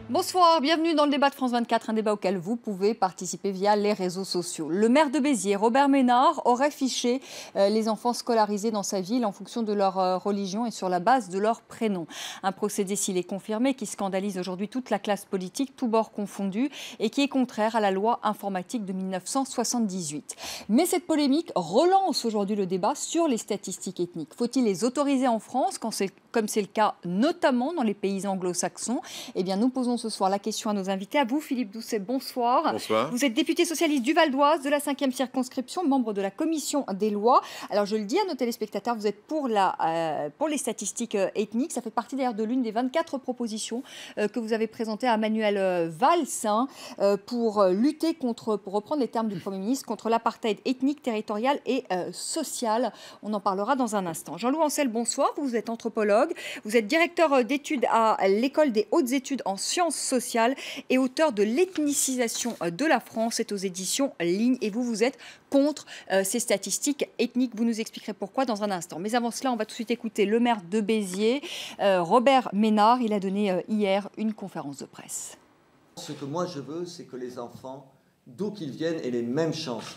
Bonsoir, bienvenue dans le débat de France 24, un débat auquel vous pouvez participer via les réseaux sociaux. Le maire de Béziers, Robert Ménard, aurait fiché les enfants scolarisés dans sa ville en fonction de leur religion et sur la base de leur prénom. Un procédé, s'il est confirmé, qui scandalise aujourd'hui toute la classe politique, tous bords confondus, et qui est contraire à la loi informatique de 1978. Mais cette polémique relance aujourd'hui le débat sur les statistiques ethniques. Faut-il les autoriser en France, comme c'est le cas notamment dans les pays anglo-saxons? Eh bien, nous posons ce soir la question à nos invités. À vous, Philippe Doucet, bonsoir. Bonsoir. Vous êtes député socialiste du Val d'Oise, de la 5e circonscription, membre de la commission des lois. Alors, je le dis à nos téléspectateurs, vous êtes pour les statistiques ethniques. Ça fait partie d'ailleurs de l'une des 24 propositions que vous avez présentées à Manuel Valls pour lutter contre, pour reprendre les termes du Premier ministre, contre l'apartheid ethnique, territorial et social. On en parlera dans un instant. Jean-Loup Ancel, bonsoir. Vous êtes anthropologue. Vous êtes directeur d'études à l'École des hautes études en sciences sociales et auteur de l'ethnicisation de la France. C'est aux éditions Ligne et vous êtes contre ces statistiques ethniques. Vous nous expliquerez pourquoi dans un instant. Mais avant cela, on va tout de suite écouter le maire de Béziers, Robert Ménard. Il a donné hier une conférence de presse. Ce que moi je veux, c'est que les enfants, d'où qu'ils viennent, aient les mêmes chances.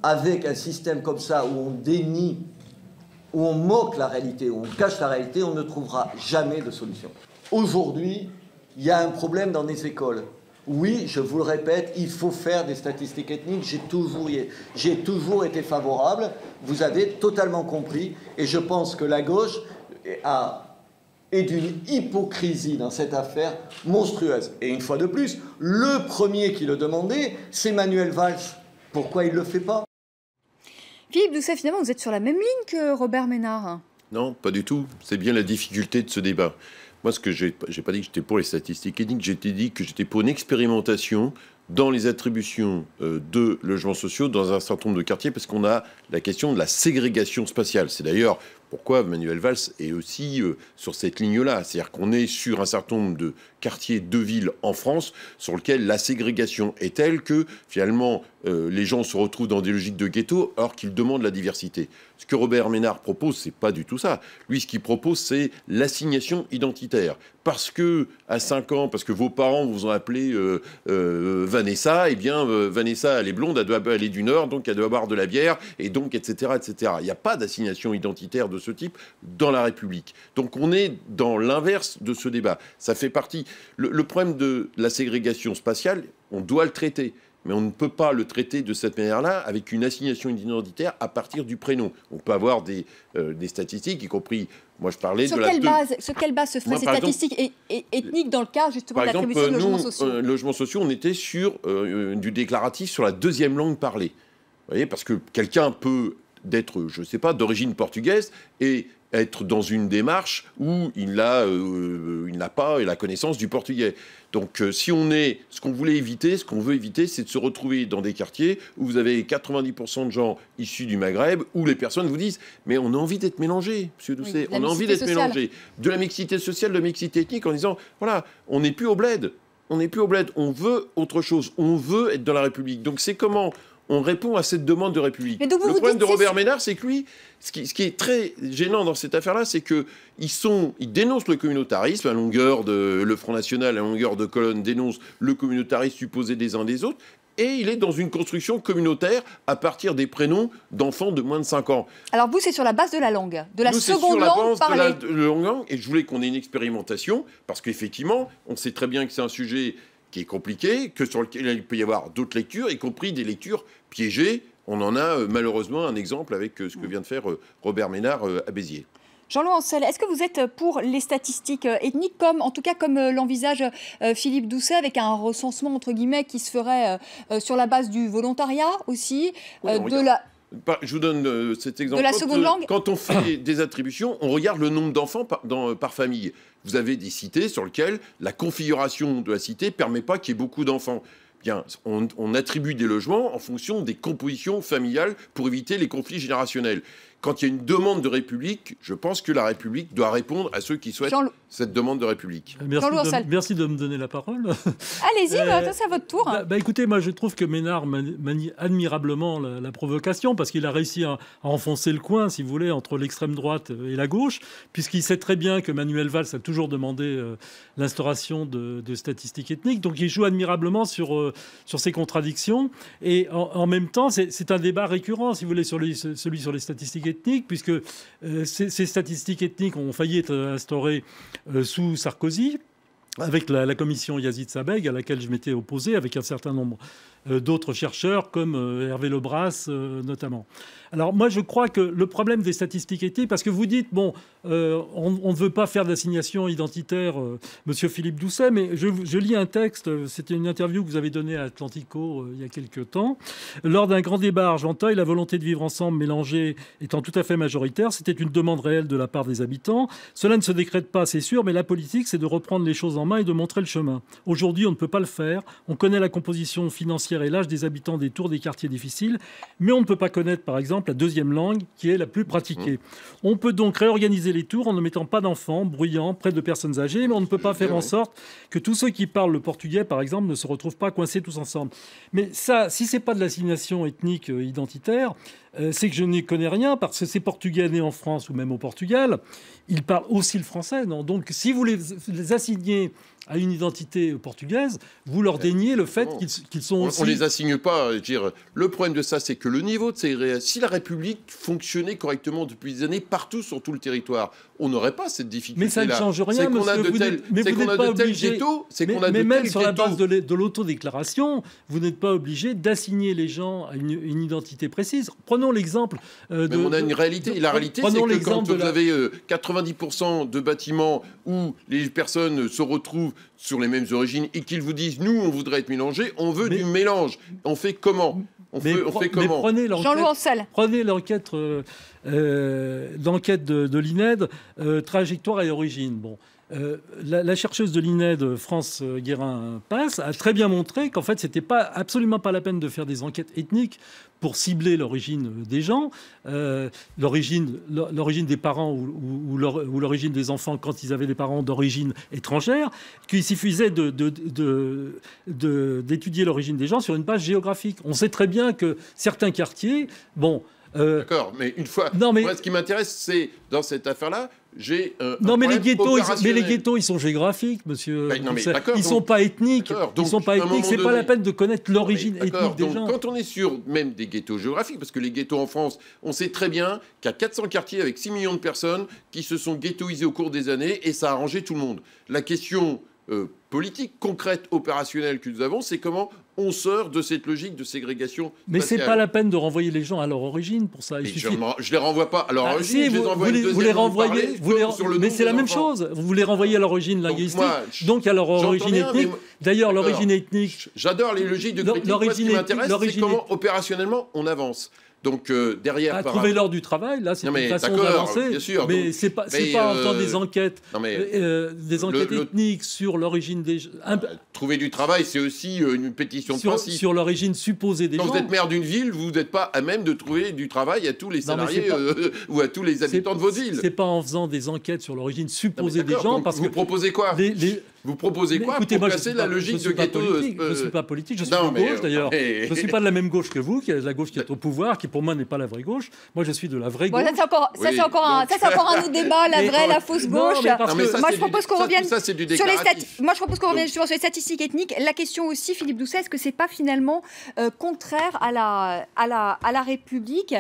Avec un système comme ça où on dénie, où on moque la réalité, où on cache la réalité, on ne trouvera jamais de solution. Aujourd'hui, il y a un problème dans les écoles. Oui, je vous le répète, il faut faire des statistiques ethniques. J'ai toujours été favorable. Vous avez totalement compris. Et je pense que la gauche est d'une hypocrisie dans cette affaire monstrueuse. Et une fois de plus, le premier qui le demandait, c'est Manuel Valls. Pourquoi il ne le fait pas? Philippe Doucet, finalement, vous êtes sur la même ligne que Robert Ménard. Non, pas du tout. C'est bien la difficulté de ce débat. Moi, j'ai pas dit que j'étais pour les statistiques ethniques, j'ai dit que j'étais pour une expérimentation dans les attributions de logements sociaux dans un certain nombre de quartiers, parce qu'on a la question de la ségrégation spatiale. C'est d'ailleurs pourquoi Manuel Valls est aussi sur cette ligne-là. C'est-à-dire qu'on est sur un certain nombre de quartiers, de villes en France, sur lesquels la ségrégation est telle que, finalement, les gens se retrouvent dans des logiques de ghetto, alors qu'ils demandent la diversité. Ce que Robert Ménard propose, c'est pas du tout ça. Lui, ce qu'il propose, c'est l'assignation identitaire. Parce que, à 5 ans, parce que vos parents vous ont appelé Vanessa, eh bien, Vanessa, elle est blonde, elle est du Nord, donc elle doit boire de la bière, et donc, etc., etc. Il n'y a pas d'assignation identitaire de ce type dans la République. Donc, on est dans l'inverse de ce débat. Ça fait partie... Le problème de la ségrégation spatiale, on doit le traiter. Mais on ne peut pas le traiter de cette manière-là avec une assignation identitaire à partir du prénom. On peut avoir des statistiques, y compris, moi je parlais sur de quelle base se feraient ces statistiques ethniques dans le cas justement de l'attribution de logements sociaux? Logements sociaux, on était sur du déclaratif sur la deuxième langue parlée. Vous voyez, parce que quelqu'un peut d'être, je ne sais pas, d'origine portugaise et être dans une démarche où il n'a pas la connaissance du portugais. Donc, si ce qu'on voulait éviter, ce qu'on veut éviter, c'est de se retrouver dans des quartiers où vous avez 90% de gens issus du Maghreb, où les personnes vous disent « mais on a envie d'être mélangés, monsieur Doucet, on a envie d'être mélangés ». De la mixité sociale, de la mixité ethnique, en disant « voilà, on n'est plus au bled, on veut autre chose, on veut être dans la République ». Donc, c'est comment on répond à cette demande de République. Le problème de Robert Ménard, c'est que lui, ce qui est très gênant dans cette affaire-là, c'est qu'ils dénoncent le communautarisme à longueur de... Le Front National, à longueur de colonne, dénonce le communautarisme supposé des uns des autres, et il est dans une construction communautaire à partir des prénoms d'enfants de moins de 5 ans. Alors vous, c'est sur la base de la langue, de la seconde langue parlée. Et je voulais qu'on ait une expérimentation, parce qu'effectivement, on sait très bien que c'est un sujet qui est compliqué, que sur lequel il peut y avoir d'autres lectures, y compris des lectures piégées. On en a malheureusement un exemple avec ce que vient de faire Robert Ménard à Béziers. Jean-Loup Ancel, est-ce que vous êtes pour les statistiques ethniques, en tout cas comme l'envisage Philippe Doucet, avec un recensement entre guillemets qui se ferait sur la base du volontariat aussi, Je vous donne cet exemple. De la seconde langue. Quand on fait des attributions, on regarde le nombre d'enfants par famille. Vous avez des cités sur lesquelles la configuration de la cité ne permet pas qu'il y ait beaucoup d'enfants. Bien, on attribue des logements en fonction des compositions familiales pour éviter les conflits générationnels. quand il y a une demande de République, je pense que la République doit répondre à ceux qui souhaitent cette demande de République. Merci de me donner la parole. Allez-y, c'est à votre tour. Écoutez, moi je trouve que Ménard manie admirablement la provocation, parce qu'il a réussi à enfoncer le coin, si vous voulez, entre l'extrême droite et la gauche, puisqu'il sait très bien que Manuel Valls a toujours demandé l'instauration de statistiques ethniques. Donc il joue admirablement sur ces contradictions. Et en même temps, c'est un débat récurrent, si vous voulez, celui sur les statistiques ethniques, puisque ces statistiques ethniques ont failli être instaurées sous Sarkozy, avec la commission Yazid Sabeg, à laquelle je m'étais opposé, avec un certain nombre d'autres chercheurs, comme Hervé Lebras notamment. Alors moi, je crois que le problème des statistiques ethniques, parce que vous dites, on ne veut pas faire d'assignation identitaire, monsieur Philippe Doucet, mais je lis un texte, c'était une interview que vous avez donnée à Atlantico il y a quelques temps. Lors d'un grand débat à Argenteuil, la volonté de vivre ensemble mélangée étant tout à fait majoritaire, c'était une demande réelle de la part des habitants. Cela ne se décrète pas, c'est sûr, mais la politique, c'est de reprendre les choses en main et de montrer le chemin. Aujourd'hui, on ne peut pas le faire. On connaît la composition financière et l'âge des habitants des tours des quartiers difficiles, mais on ne peut pas connaître, par exemple, la deuxième langue qui est la plus pratiquée. On peut donc réorganiser les tours en ne mettant pas d'enfants bruyants près de personnes âgées, mais on ne peut pas faire en sorte que tous ceux qui parlent le portugais, par exemple, ne se retrouvent pas coincés tous ensemble. Mais ça, si c'est pas de l'assignation ethnique identitaire, c'est que je n'y connais rien, parce que ces Portugais nés en France ou même au Portugal, ils parlent aussi le français, non ? Donc si vous les assignez à une identité portugaise, vous leur déniez le fait qu'ils sont aussi... On ne les assigne pas. Je veux dire, le problème de ça, c'est que le niveau de si la République fonctionnait correctement depuis des années partout sur tout le territoire, on n'aurait pas cette difficulté-là. Mais ça ne change rien, c'est qu'on a de tels ghettos. Mais même sur la base de l'autodéclaration, vous n'êtes pas obligé d'assigner les gens à une identité précise. Prenons l'exemple Mais on a une réalité. La réalité, c'est que quand vous avez 90% de bâtiments où les personnes se retrouvent sur les mêmes origines et qu'ils vous disent « nous, on voudrait être mélangés », on veut du mélange. On fait comment ? On fait comment ? Jean-Louis Ancel. Prenez l'enquête de l'INED, trajectoire et origine. Bon. La chercheuse de l'INED, France Guérin-Passe, a très bien montré qu'en fait, c'était absolument pas la peine de faire des enquêtes ethniques pour cibler l'origine des gens, l'origine des parents ou l'origine des enfants quand ils avaient des parents d'origine étrangère, qu'il suffisait d'étudier l'origine des gens sur une base géographique. On sait très bien que certains quartiers, D'accord, mais une fois... Moi, ce qui m'intéresse, c'est, dans cette affaire-là, j'ai mais les ghettos, ils sont géographiques, monsieur. Ils ne sont pas ethniques. Ils sont pas ethniques. C'est pas la peine de connaître l'origine ethnique des gens. Quand on est sur même des ghettos géographiques, parce que les ghettos en France, on sait très bien qu'il y a 400 quartiers avec 6 millions de personnes qui se sont ghettoisés au cours des années, et ça a arrangé tout le monde. La question politique, concrète, opérationnelle que nous avons, c'est comment on sort de cette logique de ségrégation Mais spatiale. C'est pas la peine de renvoyer les gens à leur origine pour ça. Je les renvoie pas à leur origine, si, je les envoie vous les renvoyez, mais c'est la même chose. Vous les renvoyez à l'origine linguistique, donc à leur origine ethnique. D'ailleurs, l'origine ethnique... J'adore les logiques de critique. Moi, ce qui m'intéresse, c'est comment opérationnellement on avance. Donc derrière, trouver l'heure du travail, là, c'est une façon d'avancer. Mais c'est pas en faisant des enquêtes, ethniques sur l'origine des. Trouver du travail, c'est aussi une pétition de principe. Sur l'origine supposée des gens. Quand vous êtes maire d'une ville, vous n'êtes pas à même de trouver du travail à tous les salariés ou à tous les habitants de votre ville. C'est pas en faisant des enquêtes sur l'origine supposée des gens, parce que vous proposez quoi Vous proposez quoi pour casser la logique de ghetto? Je ne suis pas politique, je suis de gauche d'ailleurs. Je ne suis pas de la même gauche que vous, qui est la gauche qui est au pouvoir, qui pour moi n'est pas la vraie gauche. Moi, je suis de la vraie gauche. Ça, c'est encore un autre débat, la vraie, la fausse gauche. Moi, je propose qu'on revienne sur les statistiques ethniques. La question aussi, Philippe Doucet, est-ce que c'est pas finalement contraire à la République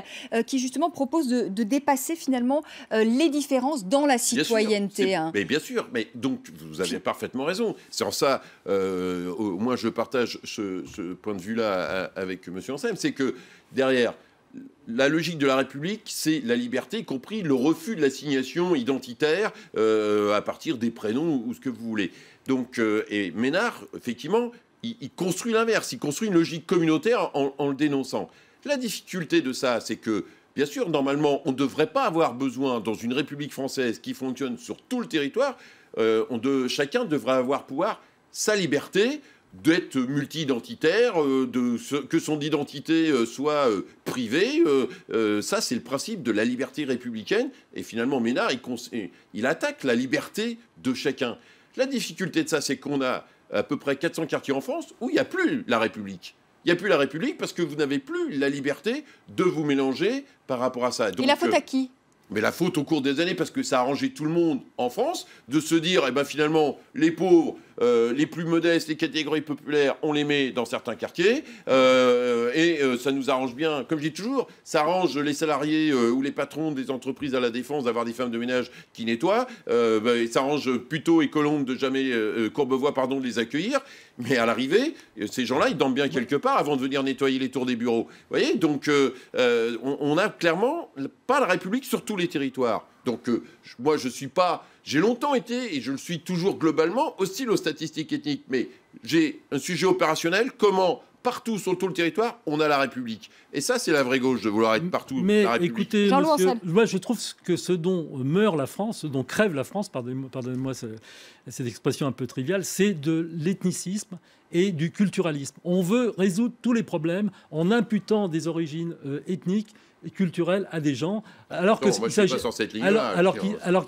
qui justement propose de dépasser finalement les différences dans la citoyenneté? Mais bien sûr, mais donc vous avez parfaitement raison. C'est en ça, moi je partage ce point de vue-là avec M. Anselme, c'est que derrière, la logique de la République, c'est la liberté, y compris le refus de l'assignation identitaire à partir des prénoms ou ce que vous voulez. Donc, et Ménard, effectivement, il construit l'inverse, il construit une logique communautaire en le dénonçant. La difficulté de ça, c'est que, bien sûr, normalement, on ne devrait pas avoir besoin, dans une République française qui fonctionne sur tout le territoire, chacun devrait avoir pouvoir sa liberté d'être multi-identitaire, que son identité soit privée. Ça, c'est le principe de la liberté républicaine. Et finalement, Ménard, il attaque la liberté de chacun. La difficulté de ça, c'est qu'on a à peu près 400 quartiers en France où il n'y a plus la République. Il n'y a plus la République parce que vous n'avez plus la liberté de vous mélanger par rapport à ça. Donc, et la faute à qui ? Mais la faute au cours des années, parce que ça a arrangé tout le monde en France, de se dire, eh ben finalement, les pauvres, les plus modestes, les catégories populaires, on les met dans certains quartiers, et ça nous arrange bien. Comme je dis toujours, ça arrange les salariés ou les patrons des entreprises à la Défense d'avoir des femmes de ménage qui nettoient, ça arrange plutôt et Colombe de jamais, Courbevoie, pardon, de les accueillir, mais à l'arrivée, ces gens-là, ils dorment bien quelque part avant de venir nettoyer les tours des bureaux. Vous voyez, donc on a clairement pas la République sur tous les territoires. Donc moi, je suis pas... J'ai longtemps été, et je le suis toujours globalement, hostile aux statistiques ethniques. Mais j'ai un sujet opérationnel, comment, partout sur tout le territoire, on a la République. Et ça, c'est la vraie gauche, de vouloir être partout mais la République. Écoutez, monsieur, moi, je trouve que ce dont meurt la France, ce dont crève la France, pardonnez-moi cette expression un peu triviale, c'est de l'ethnicisme et du culturalisme. On veut résoudre tous les problèmes en imputant des origines ethniques et culturelles à des gens, alors qu'il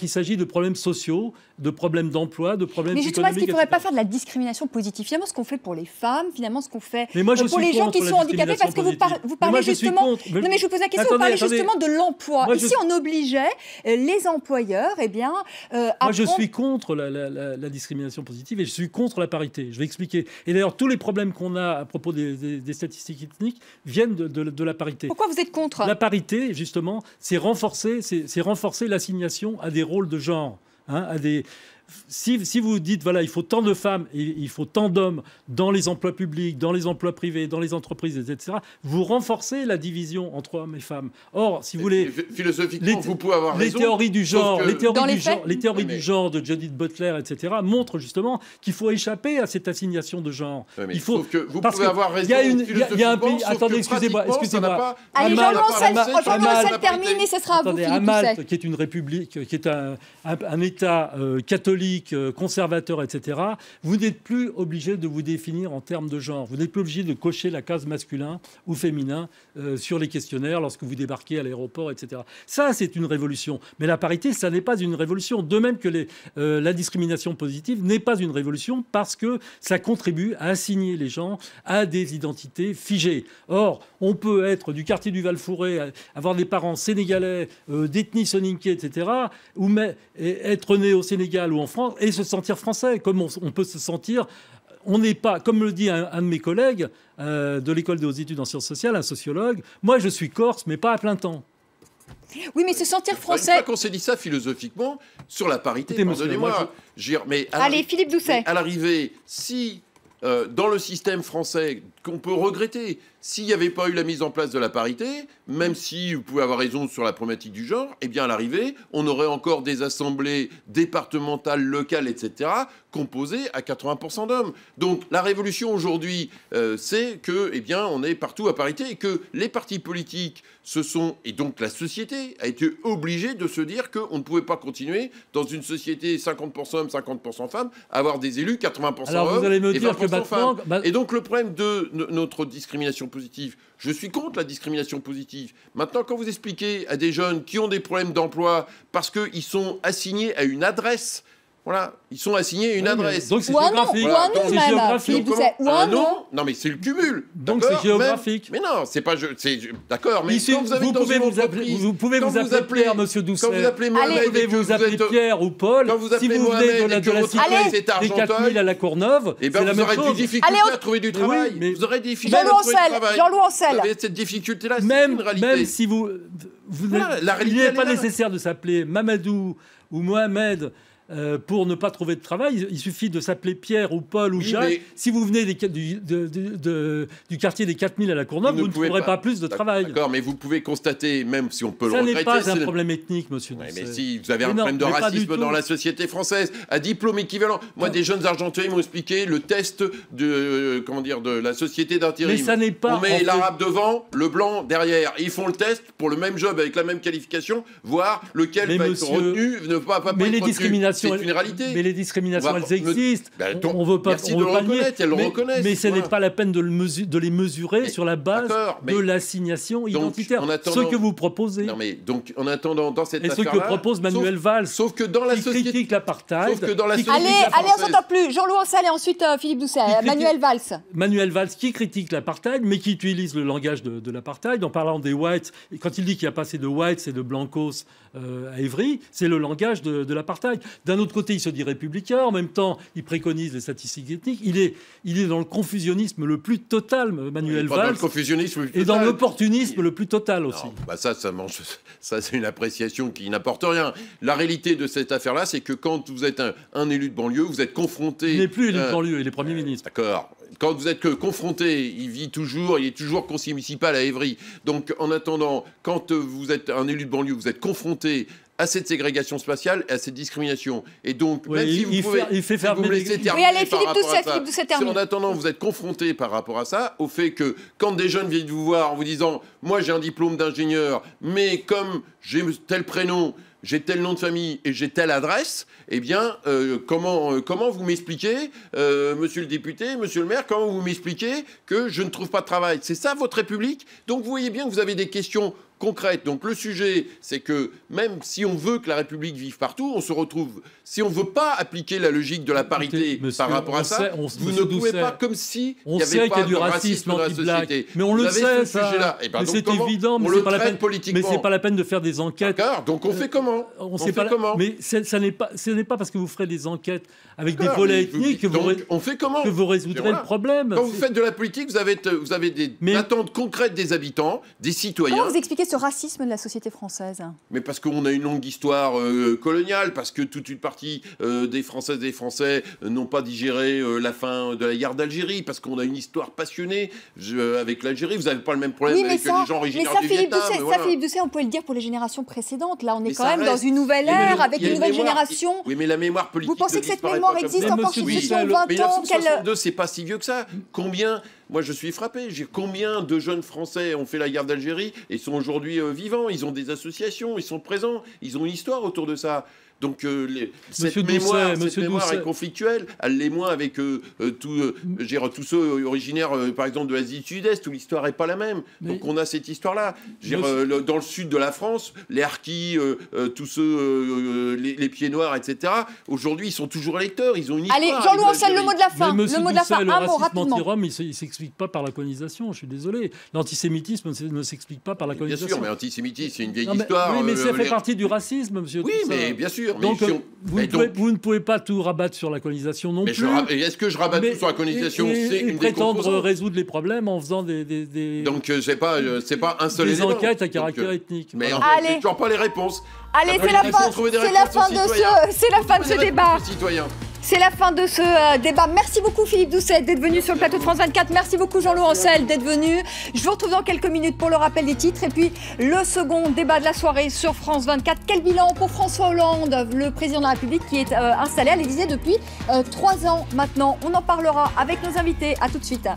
s'agit de problèmes sociaux, de problèmes d'emploi, de problèmes économiques. Mais justement, est-ce qu'il ne faudrait pas faire de la discrimination positive ? Finalement, ce qu'on fait pour les femmes, finalement, ce qu'on fait pour les gens qui sont handicapés, parce que vous parlez justement... Non, mais je vous pose la question, vous parlez justement de l'emploi. Ici, on obligeait les employeurs, à Moi, je suis contre la discrimination positive et je suis contre la parité. Je vais expliquer. Et d'ailleurs, tous les problèmes qu'on a à propos des statistiques ethniques viennent de la parité. Pourquoi vous êtes contre ? La parité, justement, c'est renforcer l'assignation à des rôles de genre. Si vous dites, voilà, il faut tant de femmes et il faut tant d'hommes dans les emplois publics, dans les emplois privés, dans les entreprises, etc., vous renforcez la division entre hommes et femmes. Or, si vous voulez... Philosophiquement, vous pouvez avoir raison. Les théories du genre, du genre de Judith Butler, etc., montrent justement qu'il faut échapper à cette assignation de genre. Il faut que vous pouvez avoir raison. Il y a un pays... Attendez, excusez-moi. Allez, Jean-Louis Ancel termine et ce sera à vous, Philippe Doucet. Malte, qui est une république, qui est un État catholique, conservateur, etc., vous n'êtes plus obligé de vous définir en termes de genre. Vous n'êtes plus obligé de cocher la case masculin ou féminin sur les questionnaires lorsque vous débarquez à l'aéroport, etc. Ça, c'est une révolution. Mais la parité, ça n'est pas une révolution. De même que la discrimination positive n'est pas une révolution parce que ça contribue à assigner les gens à des identités figées. Or, on peut être du quartier du Val-Fouré, avoir des parents sénégalais, d'ethnie soninké, etc., ou être né au Sénégal ou en France et se sentir français, comme on peut se sentir. On n'est pas, comme le dit un de mes collègues de l'école des hautes études en sciences sociales, un sociologue, moi je suis corse, mais pas à plein temps. Oui, mais se sentir français... Une fois qu'on s'est dit ça philosophiquement, sur la parité, pardonnez-moi... Allez, Philippe Doucet. À l'arrivée, si dans le système français, qu'on peut regretter, s'il n'y avait pas eu la mise en place de la parité, même si vous pouvez avoir raison sur la problématique du genre, eh bien à l'arrivée, on aurait encore des assemblées départementales, locales, etc., composées à 80% d'hommes. Donc la révolution aujourd'hui, c'est que, eh bien, on est partout à parité et que les partis politiques et donc la société a été obligée de se dire qu'on ne pouvait pas continuer dans une société 50% hommes, 50% femmes, à avoir des élus 80% Alors, hommes vous allez me et dire 20% que maintenant, femmes. Et donc le problème de notre discrimination positive, je suis contre la discrimination positive. Maintenant, quand vous expliquez à des jeunes qui ont des problèmes d'emploi parce qu'ils sont assignés à une adresse, voilà, ils sont assignés à une adresse. Donc c'est géographique. Ou un nom. Non, mais c'est le cumul. Donc c'est géographique. Mais non, c'est pas... D'accord, mais quand vous pouvez vous appeler Pierre, monsieur Doucet. Quand vous appelez Mohamed, vous pouvez vous appeler Pierre ou Paul. Quand vous appelez si vous venez de la cité des 4000 à la Courneuve, c'est la même chose. Vous aurez des difficultés à trouver du travail. Vous aurez des difficultés à trouver du travail. Jean-Louis Ancel. Vous avez cette difficulté-là, c'est une réalité. Même si il n'est pas nécessaire de s'appeler Mamadou ou Mohamed pour ne pas trouver de travail, il suffit de s'appeler Pierre ou Paul ou Jacques. Mais... Si vous venez du quartier des 4000 à la Courneuve, vous ne trouverez pas plus de travail. D'accord, mais vous pouvez constater, même si on peut le regretter... Ça n'est pas un problème ethnique, monsieur. Ouais, mais si, vous avez un problème de racisme dans la société française, à diplôme équivalent. Moi, des jeunes Argentins m'ont expliqué le test de la société d'intérim. Mais ça n'est pas... On met l'arabe devant, le blanc derrière. Ils font le test pour le même job avec la même qualification, voir lequel va être retenu, ne pas être retenu. discriminations, c'est une réalité. Mais les discriminations, elles existent. On veut pas, merci de le reconnaître, elles le reconnaissent. Mais ce n'est pas la peine de les mesurer sur la base de l'assignation identitaire. Ce que vous proposez. Non, mais donc, en attendant, dans cette affaire-là... Et ce que propose Manuel Valls. Sauf que dans la société... critique l'apartheid. Sauf que dans la société... Allez, on s'entend plus. Jean-Louis Ancel et ensuite Philippe Doucet. Manuel Valls. Manuel Valls qui critique l'apartheid, mais qui utilise le langage de l'apartheid en parlant des whites. Et quand il dit qu'il n'y a pas assez de whites et de blancos à Évry, c'est le langage de l'apartheid. D'un autre côté, il se dit républicain. En même temps, il préconise les statistiques ethniques. Il est dans le confusionnisme le plus total, Manuel Valls. Dans le confusionnisme le plus total. Et dans l'opportunisme le plus total aussi. Non, bah ça c'est une appréciation qui n'apporte rien. La réalité de cette affaire-là, c'est que quand vous êtes un élu de banlieue, vous êtes confronté... Il n'est plus élu de banlieue, il est Premier ministre. D'accord. Quand vous êtes confronté, il est toujours conseiller municipal à Évry. Donc, en attendant, quand vous êtes un élu de banlieue, vous êtes confronté à cette ségrégation spatiale et à cette discrimination. Et donc, même si vous pouvez... Il fait fermer les Oui, allez, Philippe Doucet, termine. En attendant, vous êtes confronté par rapport à ça, au fait que quand des jeunes viennent vous voir en vous disant « Moi, j'ai un diplôme d'ingénieur, mais comme j'ai tel prénom... » j'ai tel nom de famille et j'ai telle adresse, eh bien, comment vous m'expliquez, monsieur le député, monsieur le maire, comment vous m'expliquez que je ne trouve pas de travail? C'est ça votre République? Donc vous voyez bien que vous avez des questions concrètes. Donc le sujet, c'est que même si on veut que la République vive partout, on se retrouve... Si on ne veut pas appliquer la logique de la parité par rapport à ça, vous ne pouvez pas comme si il n'y avait pas de racisme dans la société. Mais on le sait, ça. Mais c'est évident, mais c'est pas la peine de faire des enquêtes. D'accord, donc on fait comment? On fait comment? Mais ce n'est pas parce que vous ferez des enquêtes avec des volets ethniques que vous résoudrez le problème. Quand vous faites de la politique, vous avez des attentes concrètes des habitants, des citoyens. Comment vous expliquez ce racisme de la société française? Mais parce qu'on a une longue histoire coloniale, parce que toute une partie des Françaises et des Français n'ont pas digéré la fin de la guerre d'Algérie, parce qu'on a une histoire passionnée avec l'Algérie. Vous n'avez pas le même problème avec les gens originaires du Vietnam. Ça, Philippe Doucet, on peut le dire pour les générations précédentes. Là, on est quand même dans une nouvelle ère, avec une nouvelle génération. Oui, mais la mémoire politique... Vous pensez que cette mémoire existe encore chez ceux qui ont 20 ans? Mais 1962, c'est pas si vieux que ça. Combien... Moi, je suis frappé. Combien de jeunes Français ont fait la guerre d'Algérie et sont aujourd'hui vivants? Ils ont des associations, ils sont présents, ils ont une histoire autour de ça. Donc cette mémoire est conflictuelle. Elle l'est moins avec tous ceux originaires, par exemple, de l'Asie du Sud-Est, où l'histoire n'est pas la même. Donc on a cette histoire-là. Dans le sud de la France, les harkis, tous ceux, les pieds noirs, etc., aujourd'hui, ils sont toujours électeurs. Ils ont une histoire. Allez, Jean-Louis Ancel, le mot de la fin. Le mot de la fin, un mot rapidement. Le racisme anti-rome, il ne s'explique pas par la colonisation, je suis désolé. L'antisémitisme ne s'explique pas par la colonisation. Bien sûr, mais l'antisémitisme, c'est une vieille histoire. Oui, mais ça fait partie du racisme, monsieur. Oui, mais bien sûr. Donc, vous ne pouvez pas tout rabattre sur la colonisation non plus. Est-ce que je rabats tout sur la colonisation? C'est une prétendre résoudre les problèmes en faisant des Donc c'est pas un seul élément. Des enquêtes à caractère ethnique. Mais j'ai toujours pas les réponses. Allez, c'est la fin de ce débat. C'est la fin de ce débat. Merci beaucoup Philippe Doucet d'être venu sur le plateau de France 24. Merci beaucoup Jean-Louis Ancel d'être venu. Je vous retrouve dans quelques minutes pour le rappel des titres. Et puis le second débat de la soirée sur France 24. Quel bilan pour François Hollande, le président de la République qui est installé à l'Élysée depuis 3 ans maintenant. On en parlera avec nos invités. À tout de suite.